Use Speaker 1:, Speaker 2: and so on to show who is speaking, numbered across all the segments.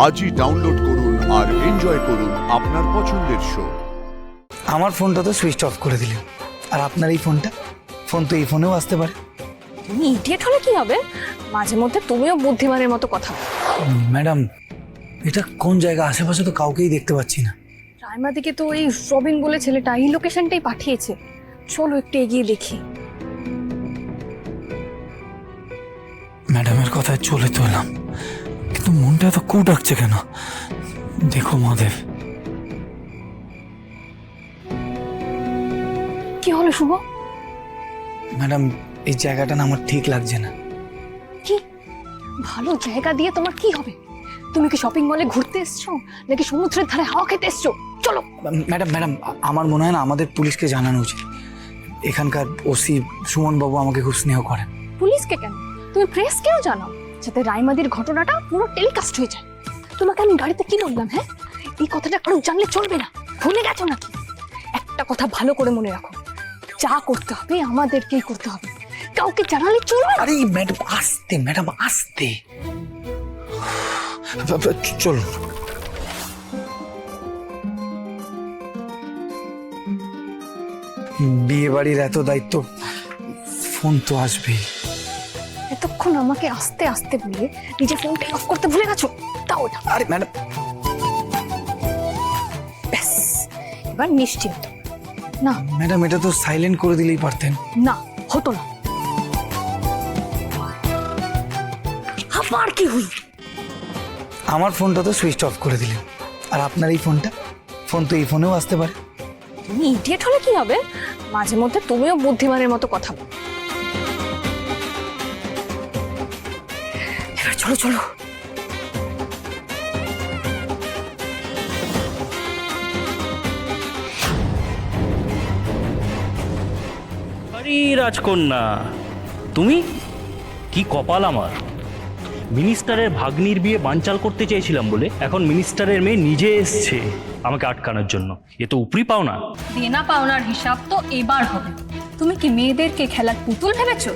Speaker 1: আজই ডাউনলোড করুন আর এনজয় করুন আপনার পছন্দের শো।
Speaker 2: আমার ফোনটা তো সুইচ অফ করে দিলেন, আর আপনার এই ফোনটা, ফোন তো এই ফোনেও আসতে পারে।
Speaker 3: তুমি ইডিয়েট হলে কি হবে? মাঝে মধ্যে তুমিও বুদ্ধিমানের মতো কথা বলো।
Speaker 2: ম্যাডাম, এটা কোন জায়গা? আশেপাশে তো কাউকেই দেখতে পাচ্ছি না।
Speaker 3: রাইমা দিকে তো এই রবিন বলে ছেলেটা এই লোকেশনটাই পাঠিয়েছে। চলো একটু এগিয়ে দেখি।
Speaker 2: ম্যাডামের কথায় চলে তো এলাম, কিন্তু মনটা এত কু ডাকছে কেন? দেখো মাধব,
Speaker 3: কি হলো শুভ?
Speaker 2: ম্যাডাম এই জায়গাটা না আমার ঠিক লাগছে না।
Speaker 3: কি ভালো জায়গা দিয়ে তোমার কি হবে? তুমি কি শপিং মলে ঘুরতে এসছো নাকি সমুদ্রের ধারে হাওয়া খেতে এসছো? চলো।
Speaker 2: ম্যাডাম ম্যাডাম আমার মনে হয় না আমাদের পুলিশকে জানানো উচিত। এখানকার ওসি সুমন বাবু আমাকে খুব স্নেহ করেন।
Speaker 3: পুলিশকে কেন, তুমি প্রেসকেও জানাও, যাতে রাইমাদির ঘটনাটা পুরো টেলিকাস্ট হয়ে যায়। তোমাকে আমি গাড়িতে কি বললাম? হ্যাঁ, এই কথাটা কারো জানলে চলবে না। ভুলে গেছো নাকি? একটা কথা ভালো করে মনে রাখো, যা করতে হবে আমাদেরকেই করতে হবে, কাউকে জানালে চলবে না।
Speaker 2: আরে ম্যাডাম আস্তে, ম্যাডাম আস্তে, চলো। বিয়ে বাড়ির এত দায়িত্ব, ফোন তো আসবেই।
Speaker 3: এতক্ষণ আমাকে আস্তে আস্তে বলে নিজের ফোনটা অফ করতে ভুলে গেছো। তাও ওটা
Speaker 2: আরে ম্যাডাম,
Speaker 3: ব্যাস, এবার নিশ্চিন্ত। না
Speaker 2: ম্যাডাম এটা তো সাইলেন্ট করে দিলেই পারতেন।
Speaker 3: না, হতো না। আবার কি হলো?
Speaker 2: আমার ফোনটা তো সুইচ অফ করে দিলেন, আর আপনার এই ফোনটা, ফোন তো এই ফোনেও আসতে পারে।
Speaker 3: তুমি ইডিয়েট হলে কি হবে? মাঝে মধ্যে তুমিও বুদ্ধিমানের মতো কথা বলো। এবার চলো চলো।
Speaker 4: আরে রাজকন্যা, তুমি কি কপাল আমার! মিনিস্টারের ভাগ্নির বিয়ে বানচাল করতে চেয়েছিলাম বলে এখন মিনিস্টারের মেয়ে নিজে এসছে আমাকে আটকানোর জন্য। এ তো উপরি পাওনা।
Speaker 3: দেনা পাওনার হিসাব তো এবার হবে। তুমি কি মেয়েদেরকে খেলার পুতুল ভেবেছো?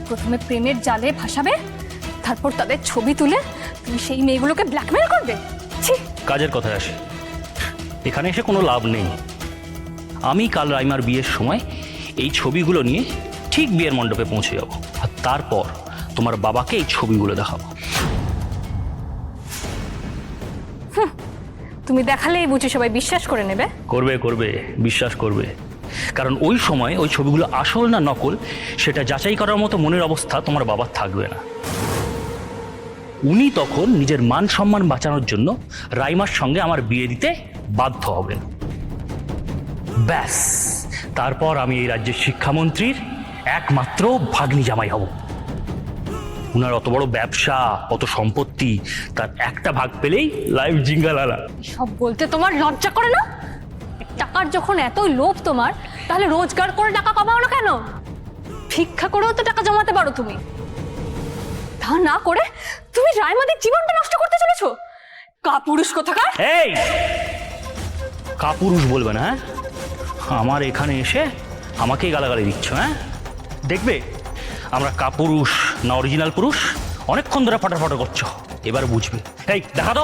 Speaker 3: প্রথমে প্রেমের জালে ভাসাবে, তারপর তাদের ছবি তুলে তুমি সেই মেয়েগুলোকে ব্ল্যাকমেল করবে। ছি!
Speaker 4: কাজের কথায় আসে, এখানে এসে কোনো লাভ নেই। আমি কাল রাইমার বিয়ের সময় এই ছবিগুলো নিয়ে ঠিক বিয়ের মণ্ডপে পৌঁছে যাব, আর তারপর তোমার বাবাকে এই ছবিগুলো দেখাবো।
Speaker 3: তুমি দেখালেই বুঝি সবাই বিশ্বাস করে নেবে।
Speaker 4: করবে করবে, বিশ্বাস করবে, কারণ ওই সময় ওই ছবিগুলো আসল না নকল সেটা যাচাই করার মতো মনের অবস্থা তোমার বাবার থাকবে না। উনি তখন নিজের মান সম্মান বাঁচানোর জন্য রাইমার সঙ্গে আমার বিয়ে দিতে বাধ্য হবেন। ব্যাস, তারপর আমি এই রাজ্যের শিক্ষামন্ত্রীর একমাত্র ভাগ্নি জামাই হব। উনার অত বড় ব্যবসা, অত সম্পত্তি, তার একটা ভাগ পেলেই লাইফ জিঙ্গালালা।
Speaker 3: সব বলতে তোমার লজ্জা করে না? টাকার যখন এতই লোভ তোমার, তাহলে রোজগার করে টাকা কামাও না কেন? ভিক্ষা করেও তো টাকা জমাতে পারো তুমি। তা না করে তুমি রাইমাদের জীবনটা নষ্ট করতে চলেছো। কাপুরুষ কোথাকার!
Speaker 4: এই কাপুরুষ বলবে না, হ্যাঁ? আমার এখানে এসে আমাকেই গালাগালি দিচ্ছ, হ্যাঁ? দেখবে আমরা কাপুরুষ না অরিজিনাল পুরুষ। অনেকক্ষণ ধরে ফটাফট করছো, এবার বুঝবে। এই দেখা তো।